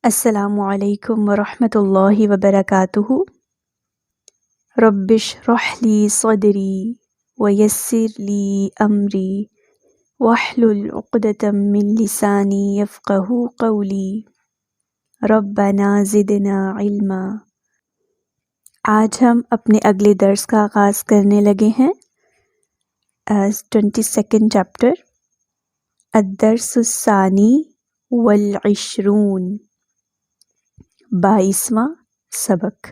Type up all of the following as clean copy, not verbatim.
السلام علیکم ورحمۃ اللہ وبرکاتہ۔ رب اشرح لی صدری ویسر لی امری واحلل عقدۃ من لسانی یفقہوا قولی۔ ربنا زدنا علما۔ آج ہم اپنے اگلے درس کا آغاز کرنے لگے ہیں 22nd چیپٹر الدرس الثانی والعشرون، 22واں سبق،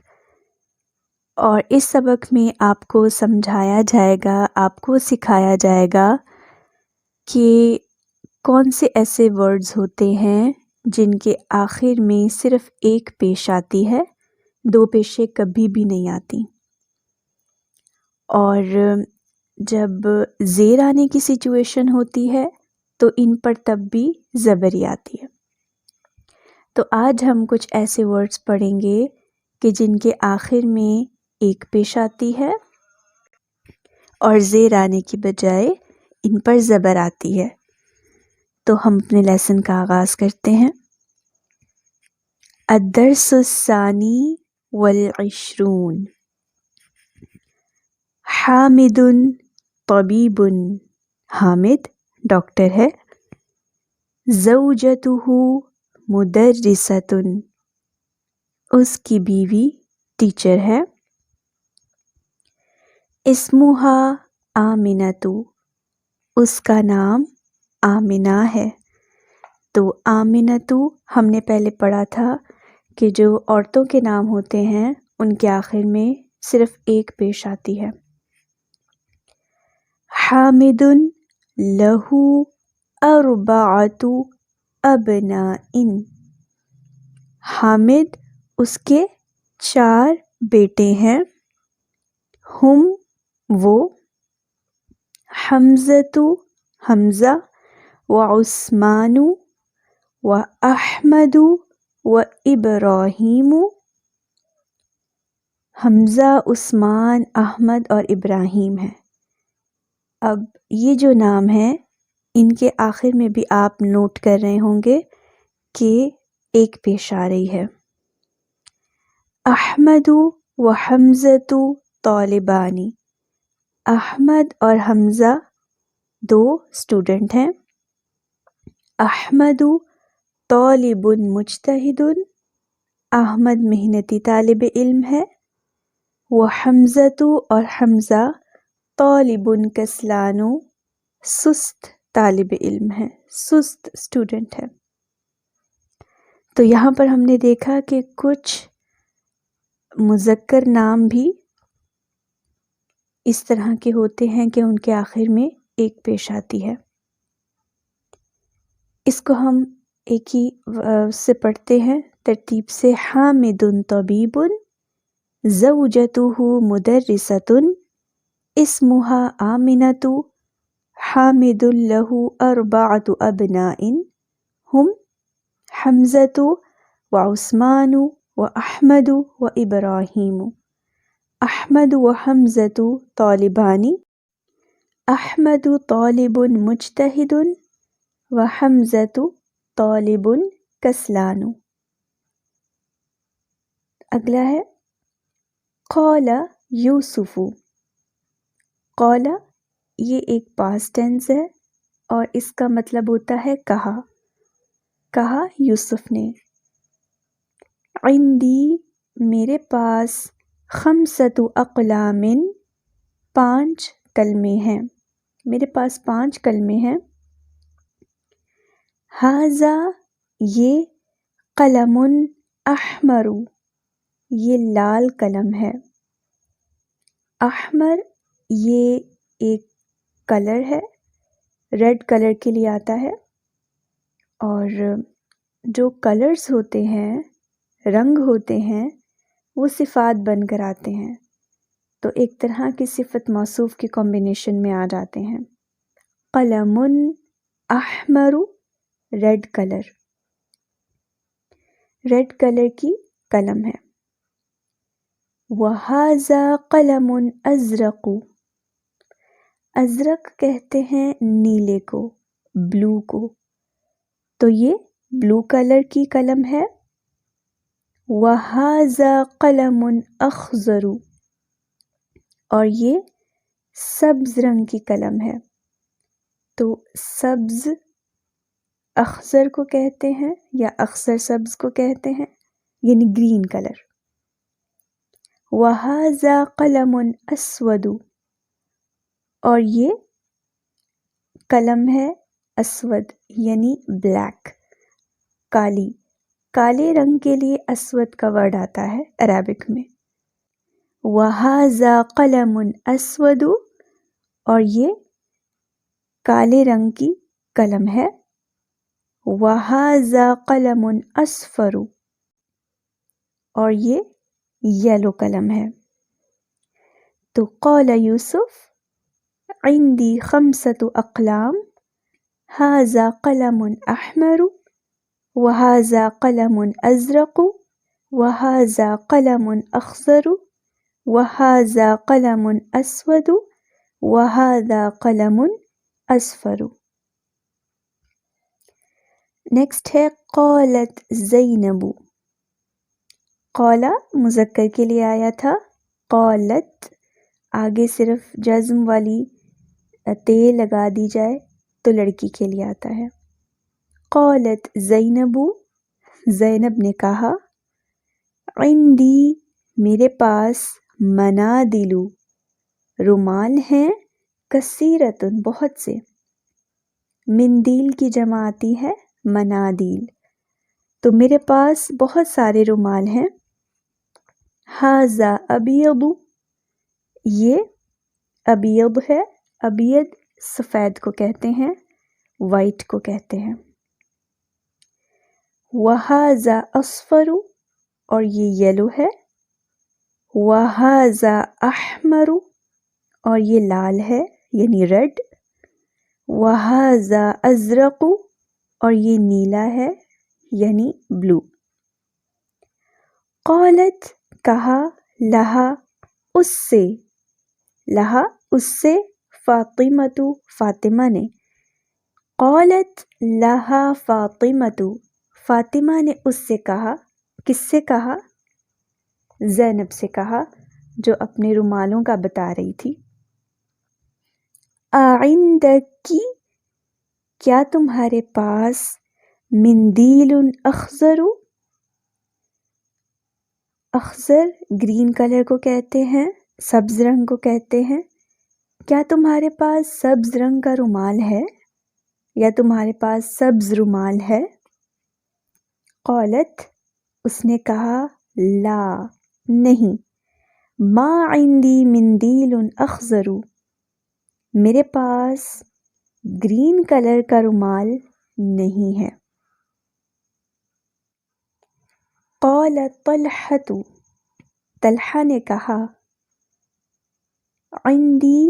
اور اس سبق میں آپ کو سمجھایا جائے گا، آپ کو سکھایا جائے گا کہ کون سے ایسے ورڈز ہوتے ہیں جن کے آخر میں صرف ایک پیش آتی ہے، دو پیشیں کبھی بھی نہیں آتی، اور جب زیر آنے کی سچویشن ہوتی ہے تو ان پر تب بھی زبری آتی ہے۔ تو آج ہم کچھ ایسے ورڈز پڑھیں گے کہ جن کے آخر میں ایک پیش آتی ہے اور زیر آنے کی بجائے ان پر زبر آتی ہے۔ تو ہم اپنے لیسن کا آغاز کرتے ہیں۔ الدرس الثانی والعشرون، حامد طبیب، حامد ڈاکٹر ہے، زوجتہ مدرسۃ، اس کی بیوی ٹیچر ہے، اسمہا آمنۃ، اس کا نام آمنہ ہے۔ تو آمنۃ ہم نے پہلے پڑھا تھا کہ جو عورتوں کے نام ہوتے ہیں ان کے آخر میں صرف ایک پیش آتی ہے۔ حامد لہ اربعۃ ابناء، حامد اس کے 4 بیٹے ہیں، ہم وہ، حمزۃ حمزہ، وعثمان واحمد وابراہیم، حمزہ، عثمان، احمد اور ابراہیم ہیں۔ اب یہ جو نام ہیں ان کے آخر میں بھی آپ نوٹ کر رہے ہوں گے کہ ایک پیش آ رہی ہے۔ احمد و حمزۃ طالبان، احمد اور حمزہ 2 اسٹوڈنٹ ہیں۔ احمد طالب مجتہد، احمد محنتی طالب علم ہے، وحمزۃ اور حمزہ طالب کسلان، سست طالب علم ہے، سست اسٹوڈنٹ ہے۔ تو یہاں پر ہم نے دیکھا کہ کچھ مذکر نام بھی اس طرح کے ہوتے ہیں کہ ان کے آخر میں ایک پیش آتی ہے۔ اس کو ہم ایک ہی سے پڑھتے ہیں ترتیب سے۔ حامد طبیب، زوجتہ مدرسۃ، اسمہا آمنۃ، حامد لہ اربعۃ ابناء، ہم حمزۃ وعثمان واحمد وابراہیم، احمد وحمزۃ طالبان، احمد طالب مجتہد وحمزۃ طالب کسلان۔ اگلا ہے قال یوسف، قال یہ ایک پاسٹ ٹینس ہے اور اس کا مطلب ہوتا ہے کہا، کہا یوسف نے۔ عندی میرے پاس، خمسۃ اقلام 5 قلمیں ہیں، میرے پاس 5 قلمیں ہیں۔ ھذا یہ، قلم احمر یہ لال قلم ہے، احمر یہ ایک کلر ہے، ریڈ کلر کے لیے آتا ہے، اور جو کلرز ہوتے ہیں، رنگ ہوتے ہیں، وہ صفات بن کر آتے ہیں، تو ایک طرح کی صفت موصوف کی کمبینیشن میں آ جاتے ہیں۔ قلم احمر، ریڈ کلر، ریڈ کلر کی قلم ہے۔ وَهَذَا قَلَمٌ أَزْرَقُ، ازرق کہتے ہیں نیلے کو، بلو کو، تو یہ بلو کلر کی قلم ہے۔ وَهَذَا قَلَمٌ أَخْضَرُ، اور یہ سبز رنگ کی قلم ہے. تو سبز اخضر کو کہتے ہیں یا اخضر سبز کو کہتے ہیں، یعنی گرین کلر. وَهَذَا قَلَمٌ أَسْوَدُ، اور یہ قلم ہے اسود یعنی بلیک، کالی. کالے رنگ کے لیے اسود کا ورڈ آتا ہے عربک میں. وَهَذَا قَلَمٌ أَسْوَدُ، اور یہ کالے رنگ کی قلم ہے. وَهَذَا قَلَمٌ أَصْفَرُ، اور یہ یلو قلم ہے. تو قال یوسف عندي 5 أقلام، هذا قلم أحمر، وهذا قلم أزرق، وهذا قلم أخضر، وهذا قلم أسود، وهذا قلم أصفر. نیکسٹ ہے قالت زینب. قالا مذکر کے لیے آیا تھا، قالت آگے صرف جزم والی تے لگا دی جائے تو لڑکی کے لیے آتا ہے. قالت زینب، زینب نے کہا، عندی میرے پاس، منادل رومال ہیں، کثیرۃ بہت سے. مندیل کی جمع آتی ہے منادیل، تو میرے پاس بہت سارے رومال ہیں. ھذا ابیض، یہ ابیض ہے. ابیض سفید کو کہتے ہیں، وائٹ کو کہتے ہیں. وَھذا اصفر، اور یہ یلو ہے. وَھذا احمر، اور یہ لال ہے یعنی ریڈ. وَھذا ازرق، اور یہ نیلا ہے یعنی بلو. قالت کہا، لہا اس سے، لہا اس سے، فاطمۃ فاطمہ نے. قالت لہا فاطمۃ، فاطمہ نے اس سے کہا. کس سے کہا؟ زینب سے کہا جو اپنے رومالوں کا بتا رہی تھی. اعندکی، کیا تمہارے پاس، مندیل اخضر، اخضر گرین کلر کو کہتے ہیں، سبز رنگ کو کہتے ہیں. کیا تمہارے پاس سبز رنگ کا رومال ہے یا تمہارے پاس سبز رومال ہے؟ قالت، اس نے کہا، لا نہیں. ما عندی مندیل اخضر، میرے پاس گرین کلر کا رومال نہیں ہے. قال طلحۃ، طلحہ نے کہا، عندی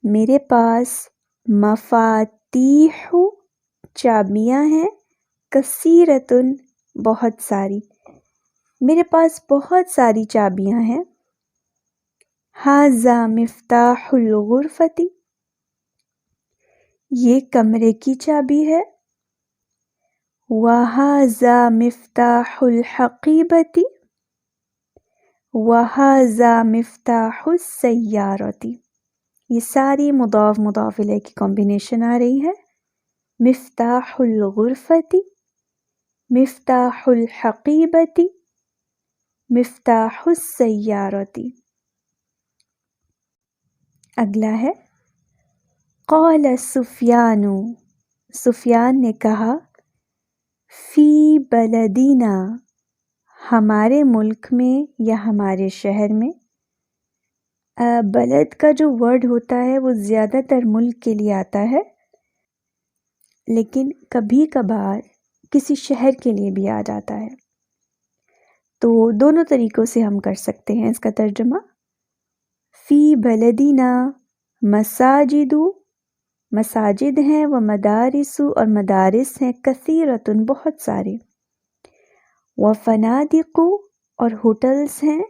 میرے پاس، مفاتیح چابیاں ہیں، کثیرۃ بہت ساری، میرے پاس بہت ساری چابیاں ہیں. ھذا مفتاح الغرفۃ، یہ کمرے کی چابی ہے. وَھذا مفتاح الحقیبۃ، وَھذا مفتاح السیارۃ. یہ ساری مضاف مضاف الیہ کی کمبینیشن آ رہی ہے. مفتاح الغرفۃ، مفتاح الحقیبۃ، مفتاح السیارۃ. اگلا ہے قال سفیان، سفیان نے کہا، فی بلدینا، ہمارے ملک میں یا ہمارے شہر میں. بلد کا جو ورڈ ہوتا ہے وہ زیادہ تر ملک کے لیے آتا ہے، لیکن کبھی کبھار کسی شہر کے لیے بھی آ جاتا ہے. تو دونوں طریقوں سے ہم کر سکتے ہیں اس کا ترجمہ. فی بلدینا مساجد، مساجد ہیں، و مدارس، اور مدارس ہیں، کثیرۃ بہت سارے. و فنادق، اور ہوٹلز ہیں،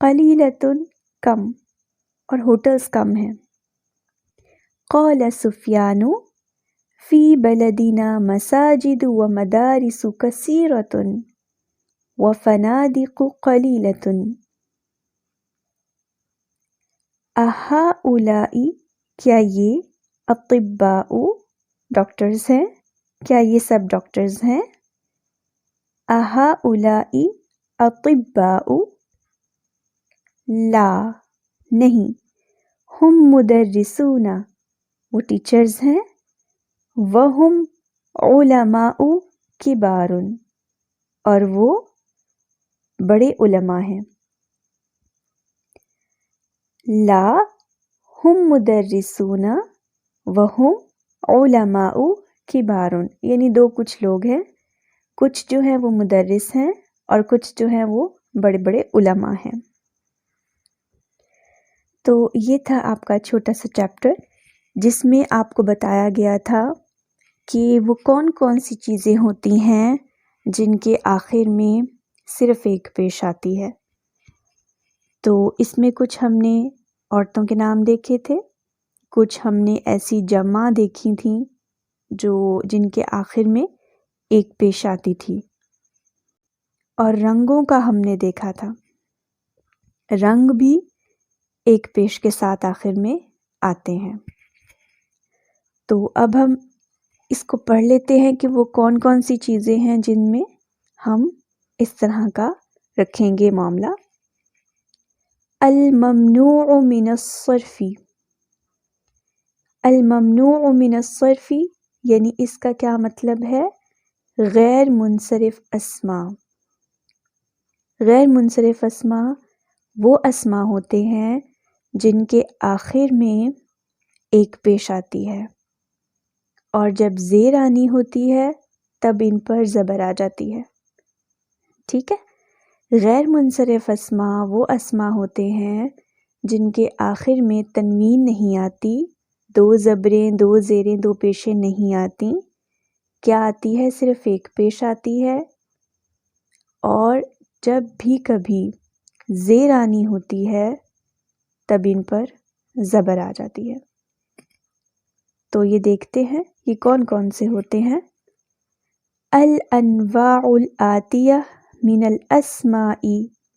قلیلۃ کم، اور ہوٹلز کم ہیں. قال سفیان فی بلدنا مساجد و مدارس کثیرۃ وفنادق قلیلۃ. اہؤلاء کیا یہ اطباء ڈاکٹرز ہیں؟ کیا یہ سب ڈاکٹرز ہیں؟ اہؤلاء اطباء لا نہیں. ہم مدرسون وہ ٹیچرز ہیں. وہم علماء کبار اور وہ بڑے علماء ہیں. لا ہم مدرسون وہم علماء کبار یعنی دو کچھ لوگ ہیں، کچھ جو ہیں وہ مدرس ہیں اور کچھ جو ہیں وہ بڑے بڑے علماء ہیں. تو یہ تھا آپ کا چھوٹا سا چیپٹر جس میں آپ کو بتایا گیا تھا کہ وہ کون کون سی چیزیں ہوتی ہیں جن کے آخر میں صرف ایک پیش آتی ہے. تو اس میں کچھ ہم نے عورتوں کے نام دیکھے تھے، کچھ ہم نے ایسی جمع دیکھی تھیں جن کے آخر میں ایک پیش آتی تھی، اور رنگوں کا ہم نے دیکھا تھا. رنگ بھی ایک پیش کے ساتھ آخر میں آتے ہیں. تو اب ہم اس کو پڑھ لیتے ہیں کہ وہ کون کون سی چیزیں ہیں جن میں ہم اس طرح کا رکھیں گے معاملہ. الممنوع من الصرف. الممنوع من الصرف یعنی اس کا کیا مطلب ہے؟ غیر منصرف اسماء. غیر منصرف اسماء وہ اسماء ہوتے ہیں جن کے آخر میں ایک پیش آتی ہے اور جب زیر آنی ہوتی ہے تب ان پر زبر آ جاتی ہے. ٹھیک ہے. غیر منصرف اسماء وہ اسماء ہوتے ہیں جن کے آخر میں تنوین نہیں آتی، دو زبریں، دو زیریں، دو پیشیں نہیں آتی. کیا آتی ہے؟ صرف ایک پیش آتی ہے، اور جب بھی کبھی زیر آنی ہوتی ہے تب ان پر زبر آ جاتی ہے. تو یہ دیکھتے ہیں یہ کون کون سے ہوتے ہیں. الانواع الآتیہ من الاسماء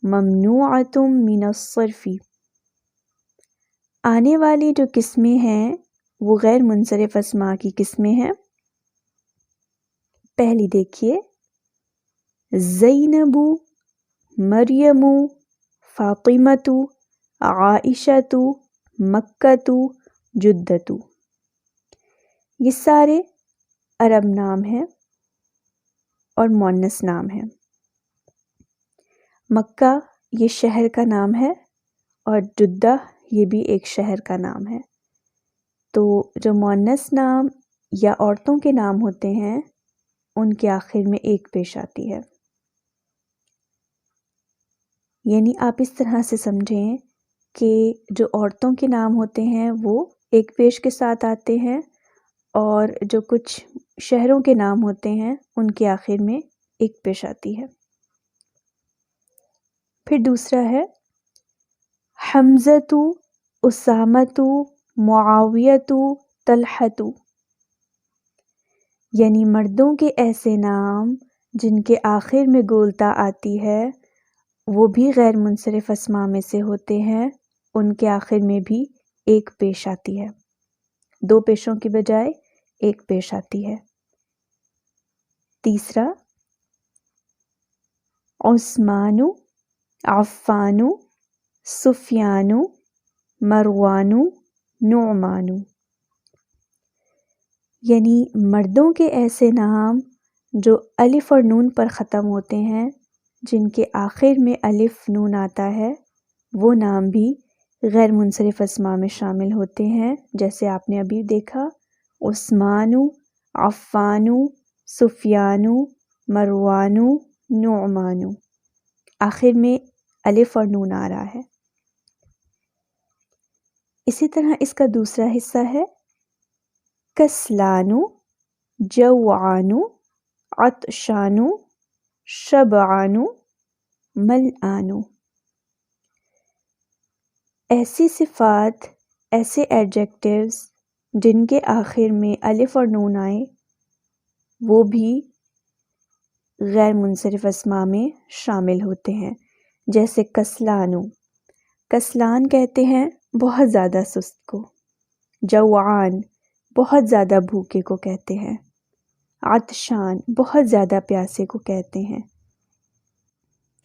ممنوعۃ من الصرف. آنے والی جو قسمیں ہیں وہ غیر منصرف اسماء کی قسمیں ہیں. پہلی دیکھیے، زینب، مریم، فاطمۃ، عائشۃ، مکۃ، جدۃ. یہ سارے عرب نام ہیں اور مؤنث نام ہیں. مکہ یہ شہر کا نام ہے اور جدہ یہ بھی ایک شہر کا نام ہے. تو جو مؤنث نام یا عورتوں کے نام ہوتے ہیں ان کے آخر میں ایک پیش آتی ہے. یعنی آپ اس طرح سے سمجھیں کہ جو عورتوں کے نام ہوتے ہیں وہ ایک پیش کے ساتھ آتے ہیں، اور جو کچھ شہروں کے نام ہوتے ہیں ان کے آخر میں ایک پیش آتی ہے. پھر دوسرا ہے حمزۃ، اسامۃ، معاویۃ، طلحۃ. یعنی مردوں کے ایسے نام جن کے آخر میں گولتا آتی ہے وہ بھی غیر منصرف اسماء میں سے ہوتے ہیں، ان کے آخر میں بھی ایک پیش آتی ہے، دو پیشوں کی بجائے ایک پیش آتی ہے. تیسرا عثمان، عفان، سفیان، مروان، نعمان. یعنی مردوں کے ایسے نام جو الف اور نون پر ختم ہوتے ہیں، جن کے آخر میں الف نون آتا ہے، وہ نام بھی غیر منصرف اسماء میں شامل ہوتے ہیں. جیسے آپ نے ابھی دیکھا، عثمان، عفان، سفیان، مروان، نعمان. آخر میں الف اور نون آ رہا ہے. اسی طرح اس کا دوسرا حصہ ہے کسلان، جوعان، عطشان، شبعان، ملعان. ایسی صفات، ایسے ایڈجیکٹیوز جن کے آخر میں الف اور نون آئے وہ بھی غیر منصرف اسما میں شامل ہوتے ہیں، جیسے کسلانو، کسلان کہتے ہیں بہت زیادہ سست کو، جوعان بہت زیادہ بھوکے کو کہتے ہیں، عطشان بہت زیادہ پیاسے کو کہتے ہیں،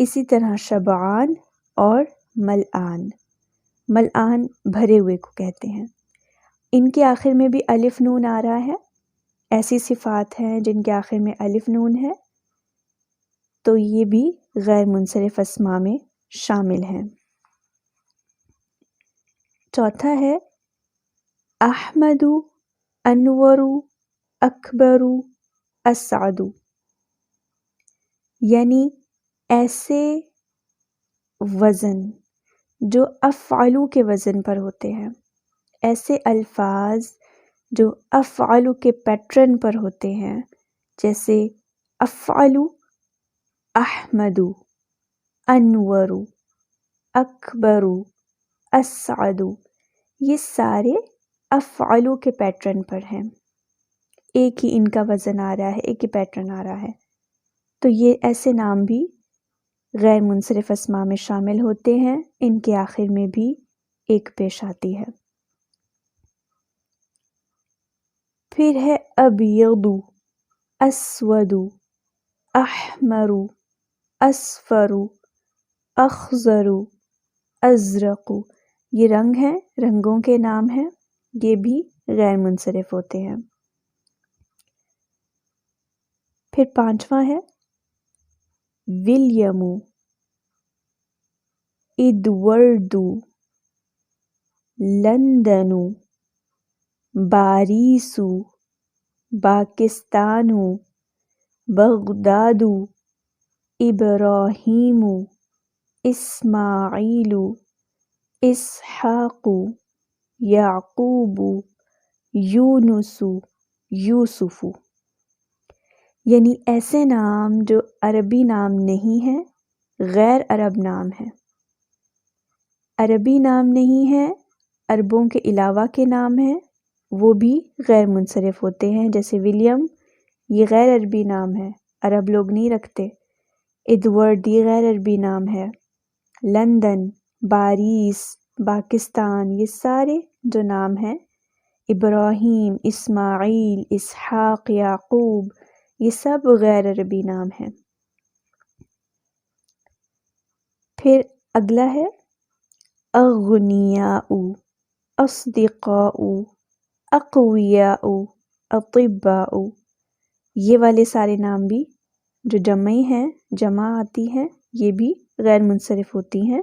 اسی طرح شبعان اور ملآن، ملآن بھرے ہوئے کو کہتے ہیں۔ ان کے آخر میں بھی الف نون آ رہا ہے، ایسی صفات ہیں جن کے آخر میں الف نون ہے، تو یہ بھی غیر منصرف اسما میں شامل ہیں۔ چوتھا ہے احمد، انور، اکبر، اسعد، یعنی ایسے وزن جو افعلو کے وزن پر ہوتے ہیں، ایسے الفاظ جو افعلو کے پیٹرن پر ہوتے ہیں، جیسے افعلو، احمد، انور، اکبر، اسعد، یہ سارے افعلو کے پیٹرن پر ہیں، ایک ہی ان کا وزن آ رہا ہے، ایک ہی پیٹرن آ رہا ہے، تو یہ ایسے نام بھی غیر منصرف اسما میں شامل ہوتے ہیں، ان کے آخر میں بھی ایک پیش آتی ہے۔ پھر ہے ابیض، اسود، احمر، اصفر، اخضر، ازرق، یہ رنگ ہیں، رنگوں کے نام ہیں، یہ بھی غیر منصرف ہوتے ہیں۔ پھر پانچواں ہے William, Edward, London, Paris, Pakistan, Baghdad, Ibrahim, Ismail, Ishaq, Yaqub, Yunus, Yusuf, یعنی ایسے نام جو عربی نام نہیں ہیں، غیر عرب نام ہیں، عربی نام نہیں ہے، عربوں کے علاوہ کے نام ہیں، وہ بھی غیر منصرف ہوتے ہیں، جیسے ولیم، یہ غیر عربی نام ہے، عرب لوگ نہیں رکھتے، ایڈورڈ یہ غیر عربی نام ہے، لندن، باریس، پاکستان، یہ سارے جو نام ہیں، ابراہیم، اسماعیل، اسحاق، یعقوب، یہ سب غیر عربی نام ہیں۔ پھر اگلا ہے اغنیاء، اصدقاء، اقویاء، اطباء، یہ والے سارے نام بھی جو جمعی ہیں، جمع آتی ہیں، یہ بھی غیر منصرف ہوتی ہیں۔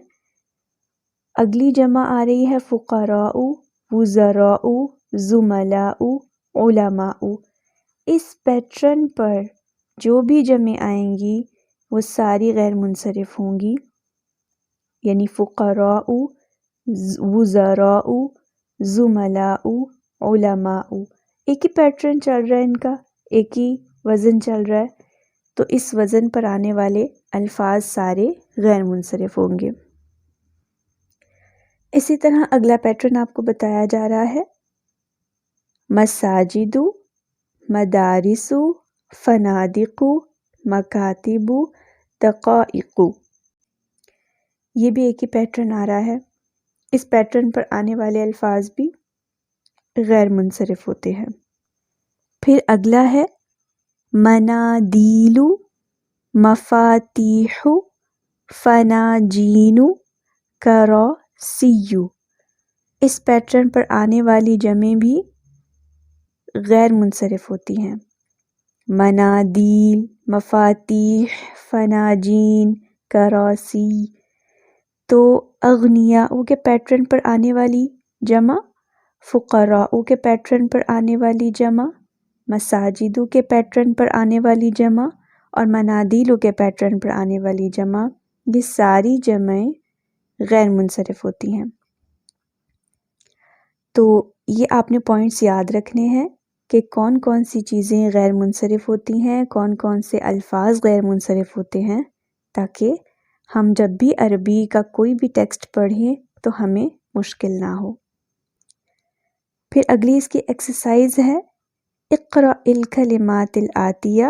اگلی جمع آ رہی ہے فقراء، وزراء، زملاء، علماء، اس پیٹرن پر جو بھی جمع آئیں گی وہ ساری غیر منصرف ہوں گی، یعنی فقراء، وزراء، زملاء، علماء، ایک ہی پیٹرن چل رہا ہے، ان کا ایک ہی وزن چل رہا ہے، تو اس وزن پر آنے والے الفاظ سارے غیر منصرف ہوں گے۔ اسی طرح اگلا پیٹرن آپ کو بتایا جا رہا ہے مساجد، مدارس، فنادق، مکاتب، دقائق، یہ بھی ایک ہی پیٹرن آ رہا ہے، اس پیٹرن پر آنے والے الفاظ بھی غیر منصرف ہوتے ہیں۔ پھر اگلا ہے منادیل، مفاتیح، فناجین، کراسی، اس پیٹرن پر آنے والی جمع بھی غیر منصرف ہوتی ہیں، منادیل، مفاتیح، فناجین، کراسی، تو اغنیاء کے پیٹرن پر آنے والی جمع، فقراء کے پیٹرن پر آنے والی جمع، مساجد کے پیٹرن پر آنے والی جمع اور منادیل کے پیٹرن پر آنے والی جمع، یہ ساری جمعیں غیر منصرف ہوتی ہیں۔ تو یہ آپ نے پوائنٹس یاد رکھنے ہیں کہ کون کون سی چیزیں غیر منصرف ہوتی ہیں، کون کون سے الفاظ غیر منصرف ہوتے ہیں، تاکہ ہم جب بھی عربی کا کوئی بھی ٹیکسٹ پڑھیں تو ہمیں مشکل نہ ہو۔ پھر اگلی اس کی ایکسرسائز ہے اقرأ الکلمات الآتیہ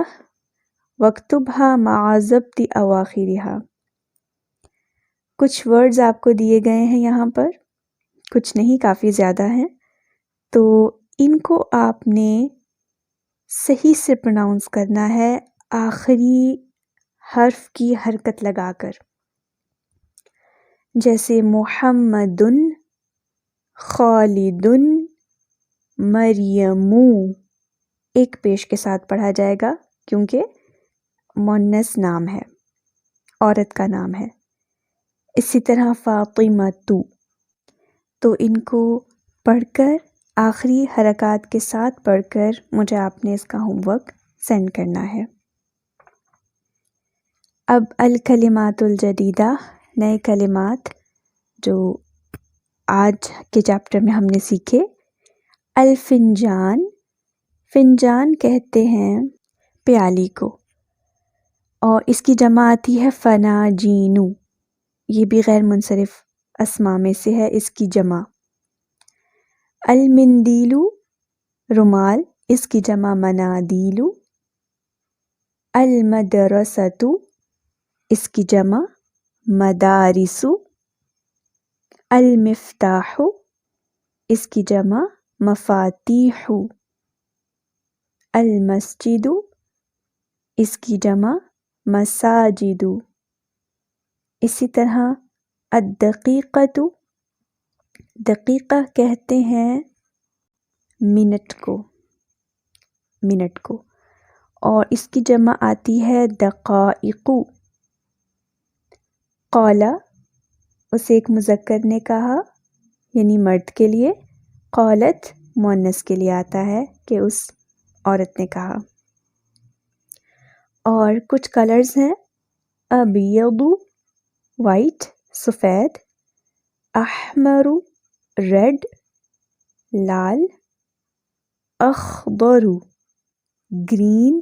وَاكْتُبْهَا مَعَ ضَبْطِ أَوَاخِرِهَا۔ کچھ ورڈز آپ کو دیے گئے ہیں یہاں پر، کچھ نہیں، کافی زیادہ ہیں، تو ان کو آپ نے صحیح سے پروناؤنس کرنا ہے آخری حرف کی حرکت لگا کر، جیسے محمد، خالد، مریم، ایک پیش کے ساتھ پڑھا جائے گا کیونکہ مؤنث نام ہے، عورت کا نام ہے۔ اسی طرح فاطمہ، تو ان کو پڑھ کر آخری حرکات کے ساتھ پڑھ کر مجھے آپ نے اس کا ہوم ورک سینڈ کرنا ہے۔ اب الکلمات الجدیدہ، نئے کلمات جو آج کے چیپٹر میں ہم نے سیکھے۔ الفنجان، فنجان کہتے ہیں پیالی کو، اور اس کی جمع آتی ہے فناجینو، یہ بھی غیر منصرف اسماء میں سے ہے اس کی جمع۔ المندیلو، رومال، اس کی جمع منادیلو۔ المدرسۃ، اس کی جمع مدارس۔ المفتاح، اس کی جمع مفاتیح۔ المسجد، اس کی جمع مساجد۔ اسی طرح الدقیقۃ، دقیقہ کہتے ہیں منٹ کو، اور اس کی جمع آتی ہے دقائق۔ قال، اسے ایک مذکر نے کہا یعنی مرد کے لیے، قالت مؤنث کے لیے آتا ہے کہ اس عورت نے کہا۔ اور کچھ کلرز ہیں، ابیض وائٹ، سفید، احمر ریڈ، لال، اخضر گرین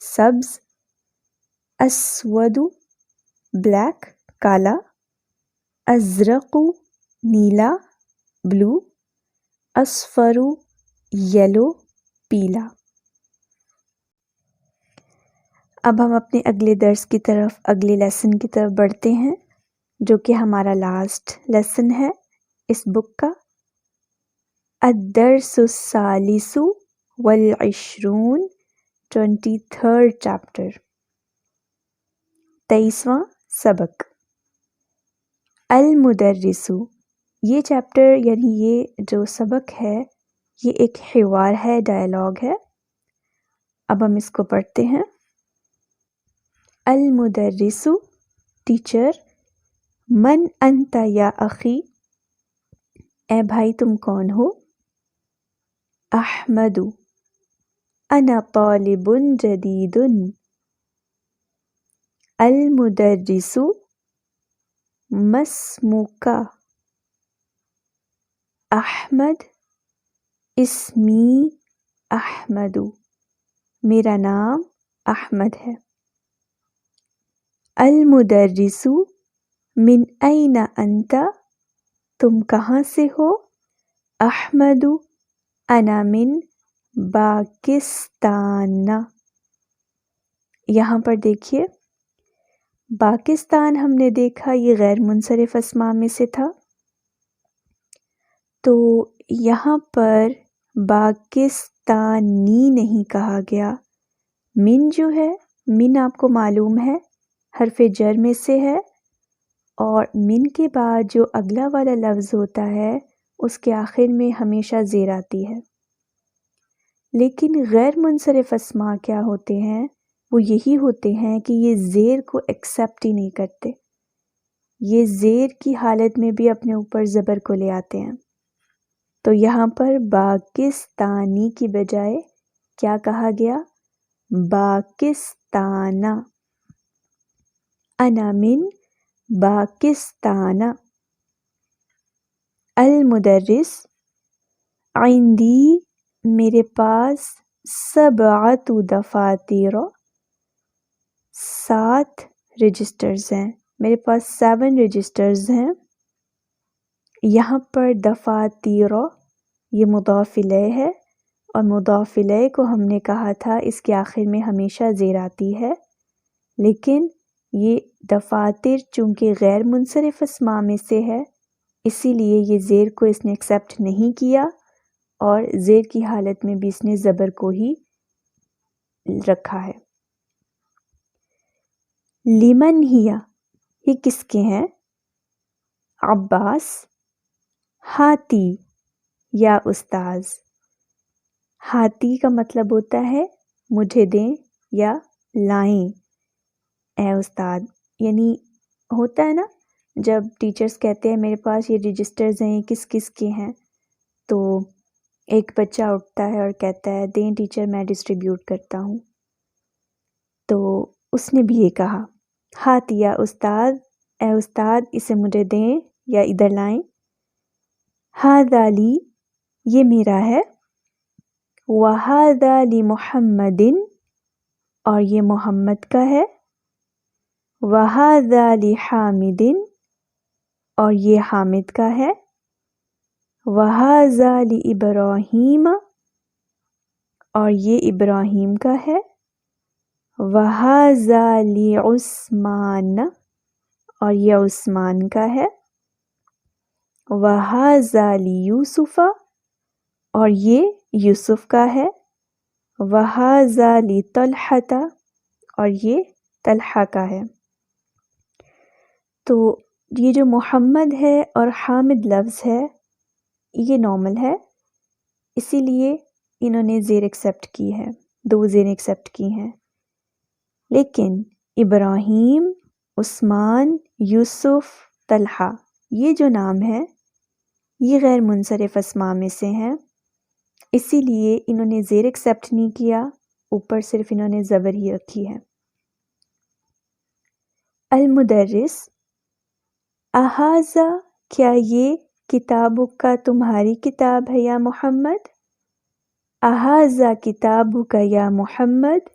سبز، اسود بلیک کالا، ازرق نیلا بلو، اصفر یلو پیلا۔ اب ہم اپنے اگلے درس کی طرف، اگلے لیسن کی طرف بڑھتے ہیں، جو کہ ہمارا لاسٹ لیسن ہے اس بک کا۔ الدرس الثالث والعشرون، 23rd چیپٹر، 23واں سبق۔ المدرس، یہ چیپٹر یعنی یہ جو سبق ہے یہ ایک حوار ہے، ڈائلاگ ہے۔ اب ہم اس کو پڑھتے ہیں۔ المدرس، ٹیچر، من انت یا اخی، اے بھائی تم کون ہو؟ احمد، انا طالب جدید۔ المدرس، ما اسمک؟ احمد، اسمی احمد، میرا نام احمد ہے۔ المدرس، من این انت؟ تم کہاں سے ہو؟ احمد، انا من پاکستان۔ یہاں پر دیکھیے، پاکستان ہم نے دیکھا یہ غیر منصرف اسماء میں سے تھا، تو یہاں پر پاکستانی نہیں کہا گیا۔ من جو ہے، من آپ کو معلوم ہے حرف جر میں سے ہے، اور من کے بعد جو اگلا والا لفظ ہوتا ہے اس کے آخر میں ہمیشہ زیر آتی ہے۔ لیکن غیر منصرف اسماء کیا ہوتے ہیں؟ وہ یہی ہوتے ہیں کہ یہ زیر کو ایکسیپٹ ہی نہیں کرتے، یہ زیر کی حالت میں بھی اپنے اوپر زبر کو لے آتے ہیں۔ تو یہاں پر پاکستانی کی بجائے کیا کہا گیا؟ پاکستان۔ انا من پاکستان۔ المدرس، عندی میرے پاس 7 دفاتر 7 رجسٹرز ہیں، میرے پاس 7 رجسٹرز ہیں۔ یہاں پر دفاتر یہ مضاف الیہ ہے، اور مضاف الیہ کو ہم نے کہا تھا اس کے آخر میں ہمیشہ زیر آتی ہے، لیکن یہ دفاتر چونکہ غیر منصرف اسماء میں سے ہے، اسی لیے یہ زیر کو اس نے ایکسیپٹ نہیں کیا اور زیر کی حالت میں بھی اس نے زبر کو ہی رکھا ہے۔ لمن ہیا، یہ کس کے ہیں؟ عباس، ہاتی یا استاذ۔ ہاتی کا مطلب ہوتا ہے مجھے دیں یا لائیں اے استاد، یعنی ہوتا ہے نا جب ٹیچرز کہتے ہیں میرے پاس یہ رجسٹرز ہیں کس کس کے ہیں، تو ایک بچہ اٹھتا ہے اور کہتا ہے دیں ٹیچر میں ڈسٹریبیوٹ کرتا ہوں، تو اس نے بھی یہ کہا ہاتھ یا استاد، اے استاد اسے مجھے دیں یا ادھر لائیں۔ ہذا لی، یہ میرا ہے، وہذا لمحمد، اور یہ محمد کا ہے، وہذا لحامد، اور یہ حامد کا ہے، وہذا لابراہیم، اور یہ ابراہیم کا ہے، وہذا لعثمان، اور یہ عثمان کا ہے، وہذا لیوسف، اور یہ یوسف کا ہے، وہذا لطلحۃ، اور یہ طلحہ کا ہے۔ تو یہ جو محمد ہے اور حامد لفظ ہے یہ نارمل ہے، اسی لیے انہوں نے زیر ایکسیپٹ کی ہے، 2 زیر ایکسیپٹ کی ہیں، لیکن ابراہیم، عثمان، یوسف، طلحہ یہ جو نام ہے یہ غیر منصرف اسماء میں سے ہیں، اسی لیے انہوں نے زیر ایکسیپٹ نہیں کیا، اوپر صرف انہوں نے زبر ہی رکھی ہے۔ المدرس، اہذا، کیا یہ کتابک کا تمہاری کتاب ہے یا محمد؟ اہذا کتابک یا محمد؟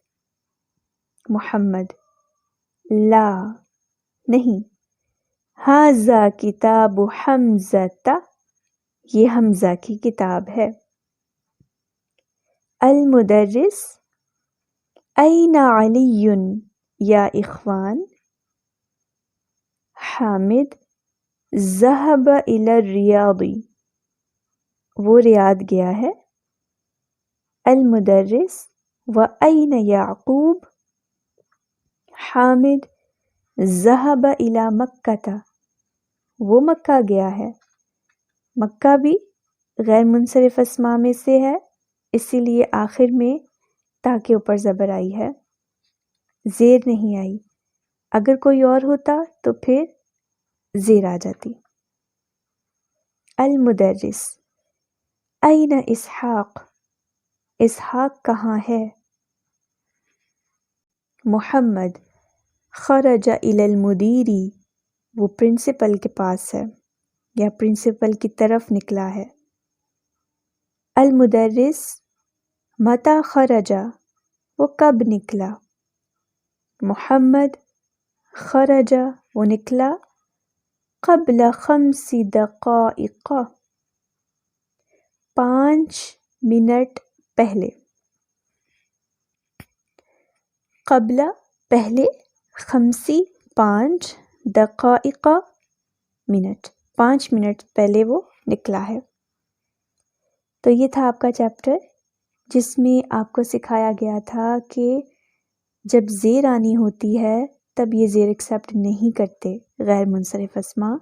محمد، لا، نہیں، ھذا کتاب حمزۃ، یہ حمزہ کی کتاب ہے۔ المدرس، این علی یا اخوان؟ حامد، ذهب الی الریاض، وہ ریاض گیا ہے۔ المدرس، وأین یعقوب؟ حامد، ذهب الی مکۃ، وہ مکہ گیا ہے۔ مکہ بھی غیر منصرف اسماء میں سے ہے، اسی لیے آخر میں تا کے اوپر زبر آئی ہے، زیر نہیں آئی، اگر کوئی اور ہوتا تو پھر زیر آ جاتی۔ المدرس، این اسحاق؟ اسحاق کہاں ہے؟ محمد، خرج الی المدیر، وہ پرنسپل کے پاس ہے یا پرنسپل کی طرف نکلا ہے۔ المدرس، متی خرج؟ وہ کب نکلا؟ محمد، خرج، وہ نکلا قبل 5 دقائق، 5 منٹ پہلے۔ قبل پہلے، 5 دقائق منٹ، 5 منٹ پہلے وہ نکلا ہے۔ تو یہ تھا آپ کا چیپٹر جس میں آپ کو سکھایا گیا تھا کہ جب زیر آنی ہوتی ہے تب یہ زیر ایکسیپٹ نہیں کرتے غیر منصرف اسماء،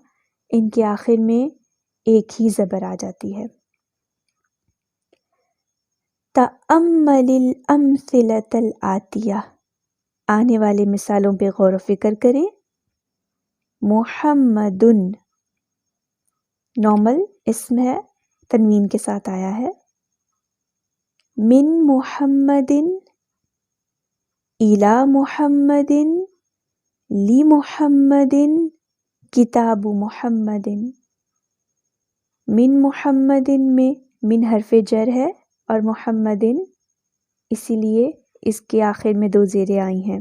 ان کے آخر میں ایک ہی زبر آ جاتی ہے۔ تأمل الامثلة الآتیہ، آنے والے مثالوں پہ غور و فکر کریں۔ محمد، نارمل اسم ہے، تنوین کے ساتھ آیا ہے۔ من محمد، الی محمد، لمحمد، کتاب محمد۔ من محمد میں من حرف جر ہے اور محمد، اسی لیے اس کے آخر میں 2 زیریں آئی ہیں۔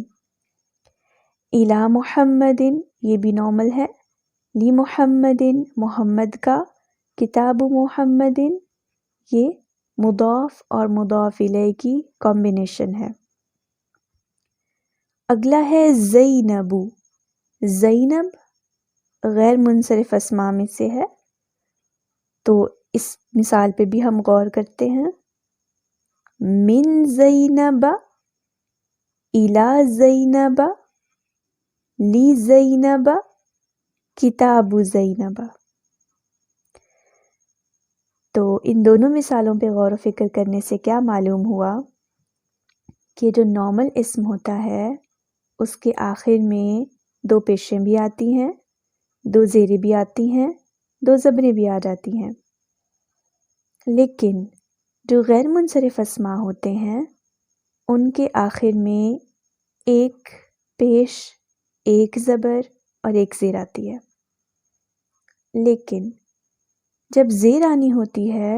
الی محمد، یہ بھی نارمل ہے۔ لمحمد، محمد کا، کتاب محمد، یہ مضاف اور مضاف الیہ کی کمبینیشن ہے۔ اگلا ہے زینب. زینب غیر منصرف اسماء میں سے ہے، تو اس مثال پہ بھی ہم غور کرتے ہیں. من زینب، الی زینب، لی زینب، کتاب زینب. تو ان دونوں مثالوں پہ غور و فکر کرنے سے کیا معلوم ہوا کہ جو نارمل اسم ہوتا ہے اس کے آخر میں 2 پیشیں بھی آتی ہیں، 2 زیریں بھی آتی ہیں، 2 زبریں بھی آ جاتی ہیں. لیکن جو غیر منصرف اسماء ہوتے ہیں ان کے آخر میں 1 پیش، 1 زبر اور 1 زیر آتی ہے. لیکن جب زیر آنی ہوتی ہے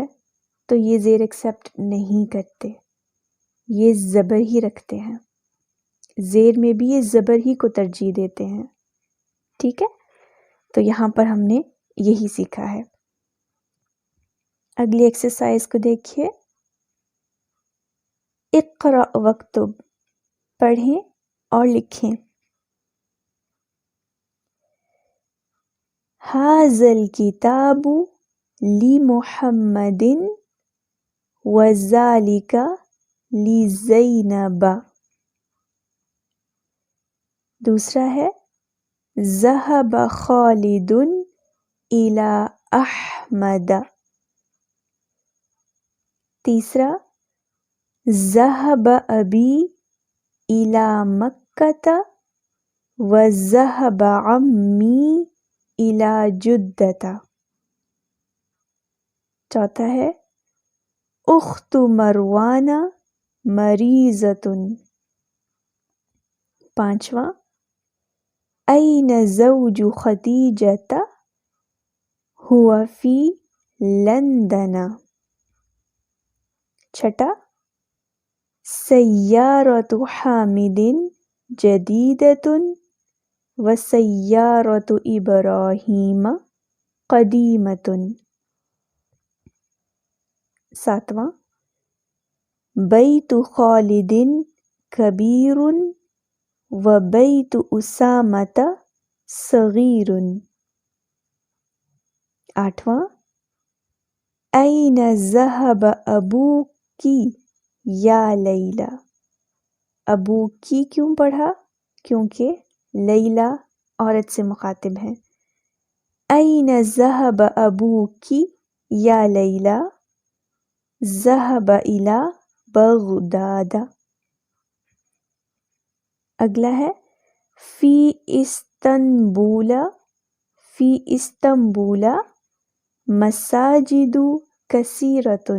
تو یہ زیر ایکسیپٹ نہیں کرتے، یہ زبر ہی رکھتے ہیں. زیر میں بھی یہ زبر ہی کو ترجیح دیتے ہیں. ٹھیک ہے، تو یہاں پر ہم نے یہی سیکھا ہے. اگلی ایکسرسائز کو دیکھیے. اقرأ واکتب، پڑھیں اور لکھیں. ھذا الکتاب لمحمد وذلک لزینب. دوسرا ہے ذهب خالد الی احمد. تیسرا ذهب ابی الی مکۃ وذهب عمی الی جدۃ. چوتھا ہے اخت مروان مریضۃ. پانچواں این زوج خدیجۃ هو فی لندن. چھٹا سیارۃ حامد جدیدۃ وسیارۃ ابراہیم قدیمۃ. ساتواں بیت خالد کبیر وبیت اسامۃ صغیر. آٹھواں این ذهب ابوکی یا لیلی. ابوکی کیوں پڑھا؟ کیونکہ لیلی عورت سے مخاطب ہیں. این ذهب ابوکی یا لیلی ذهب الی بغداد. اگلا ہے فی استنبول، فی استنبول مساجد کثیرۃ.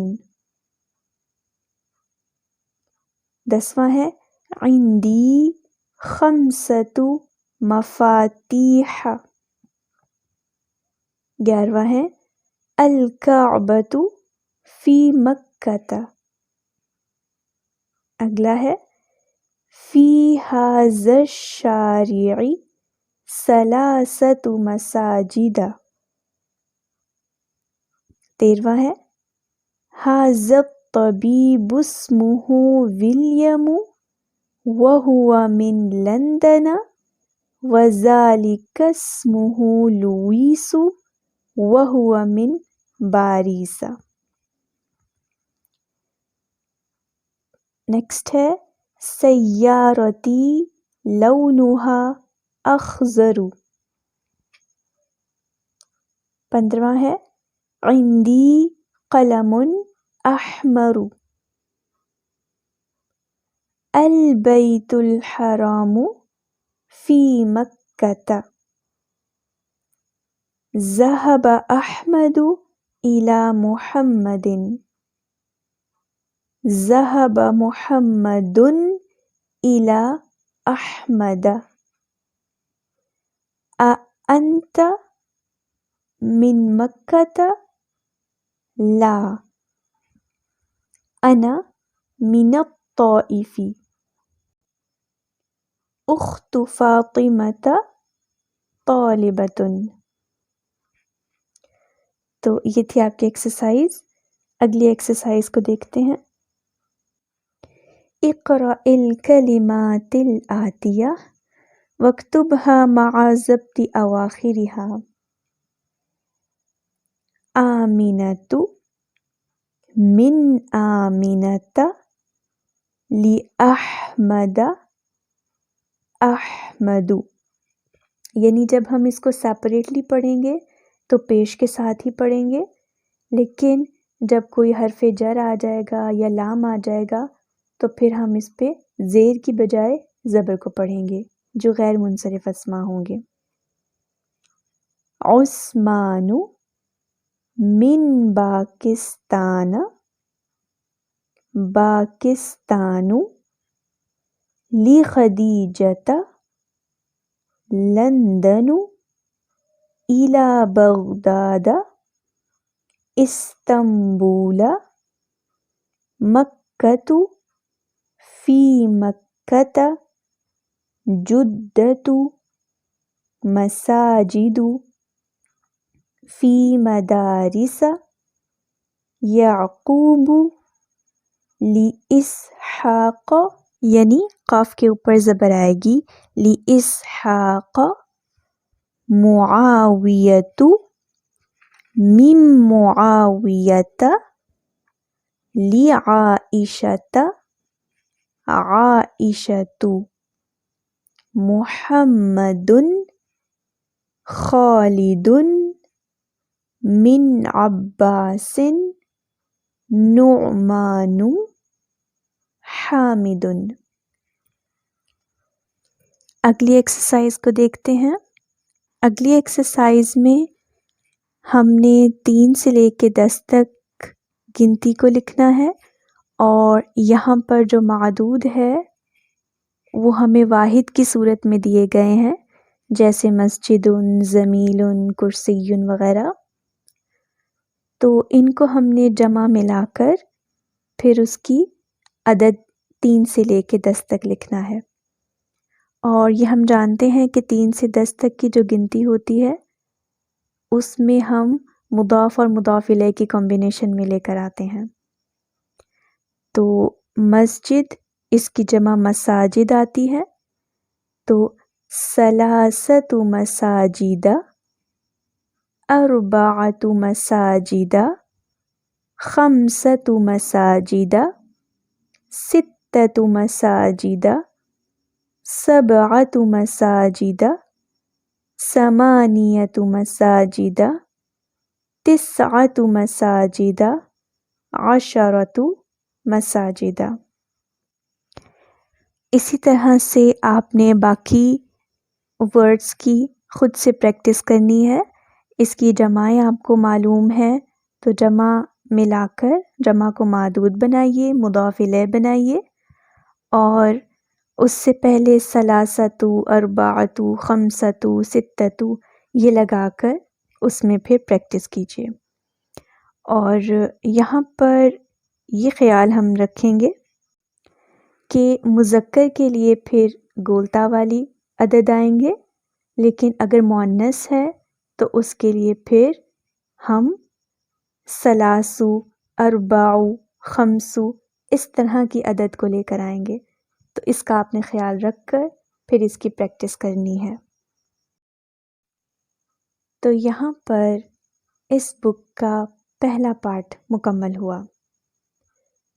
10واں ہے عندی 5 مفاتیح. 11واں ہے الکعبۃ فی مکۃ. اگلا ہے فی ھذا الشارع 3 مساجد. 13واں ہے ھذا الطبیب اسمہ ولیم وہو من لندن وذلک اسمہ لوئیس وہو من پاریس. نیکسٹ ہے سیارتی لونھا اخضر. 15واں ہے عندی قلم احمر. البیت الحرام فی مکۃ. ذهب احمد الی محمد. ذهب محمد الی احمد. اانت من مکۃ؟ لا، انا من الطائف. اخت فاطمۃ طالبۃ. تو یہ تھی آپ کی ایکسرسائز. اگلی ایکسرسائز کو دیکھتے ہیں. اقرأ الکلمات الآتیہ واکتبها مع ضبط اواخرها. آمنۃ من آمنۃ لأحمد احمد. یعنی جب ہم اس کو سیپریٹلی پڑھیں گے تو پیش کے ساتھ ہی پڑھیں گے، لیکن جب کوئی حرف جر آ جائے گا یا لام آ جائے گا تو پھر ہم اس پہ زیر کی بجائے زبر کو پڑھیں گے جو غیر منصرف اسما ہوں گے. عثمان من پاکستان پاکستان لخدیجۃ لندن الی بغداد استنبول مکۃ فی مکۃ جدۃ مساجد فی مدارس یعقوب لاسحاق. یعنی قاف کے اوپر زبر آئے گی لاسحاق. معاویۃ من معاویۃ لعائشۃ عائشۃ. محمد خالد من عباس نعمان حامد. اگلی ایکسرسائز کو دیکھتے ہیں. اگلی ایکسرسائز میں ہم نے 3 سے لے کے 10 تک گنتی کو لکھنا ہے، اور یہاں پر جو معدود ہے وہ ہمیں واحد کی صورت میں دیے گئے ہیں، جیسے مسجد، زمیل، کرسی وغیرہ. تو ان کو ہم نے جمع ملا کر پھر اس کی عدد 3 سے لے کے 10 تک لکھنا ہے. اور یہ ہم جانتے ہیں کہ 3 سے 10 تک کی جو گنتی ہوتی ہے اس میں ہم مضاف اور مضاف الیہ کی کمبینیشن میں لے کر آتے ہیں. تو مسجد، اس کی جمع مساجد آتی ہے، تو ثلاثۃ مساجد، اربعۃ مساجد، خمسۃ مساجد، ستۃ مساجد، سبعۃ مساجد، ثمانیۃ مساجد، تسعۃ مساجد، عشرۃ مساجد. اسی طرح سے آپ نے باقی ورڈز کی خود سے پریکٹس کرنی ہے. اس کی جمعیں آپ کو معلوم ہے تو جمع ملا کر جمع کو معدود بنائیے، مضاف الیہ بنائیے، اور اس سے پہلے ثلاثۃ، اربعۃ، خمسۃ، ستۃ یہ لگا کر اس میں پھر پریکٹس کیجیے. اور یہاں پر یہ خیال ہم رکھیں گے کہ مذکر کے لیے پھر گولتا والی عدد آئیں گے، لیکن اگر مؤنث ہے تو اس کے لیے پھر ہم ثلاث، اربع، خمس اس طرح کی عدد کو لے کر آئیں گے. تو اس کا آپ نے خیال رکھ کر پھر اس کی پریکٹس کرنی ہے. تو یہاں پر اس بک کا پہلا پارٹ مکمل ہوا.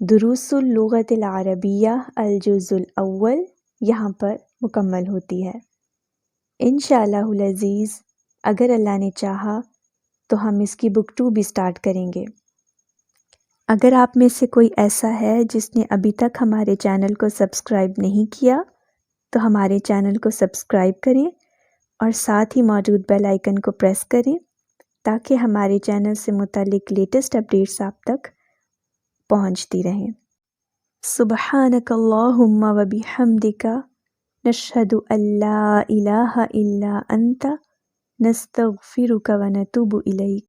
دروس اللغت العربیہ الجزء الاول یہاں پر مکمل ہوتی ہے. انشاءاللہ العزیز اگر اللہ نے چاہا تو ہم اس کی بک 2 بھی سٹارٹ کریں گے. اگر آپ میں سے کوئی ایسا ہے جس نے ابھی تک ہمارے چینل کو سبسکرائب نہیں کیا تو ہمارے چینل کو سبسکرائب کریں اور ساتھ ہی موجود بیل آئیکن کو پریس کریں تاکہ ہمارے چینل سے متعلق لیٹسٹ اپڈیٹس آپ تک پہنچتی رہیں. سبحانک اللہم و بحمدک نشہد ان لا الہ الا انت نستغفرک و نتوب الیک.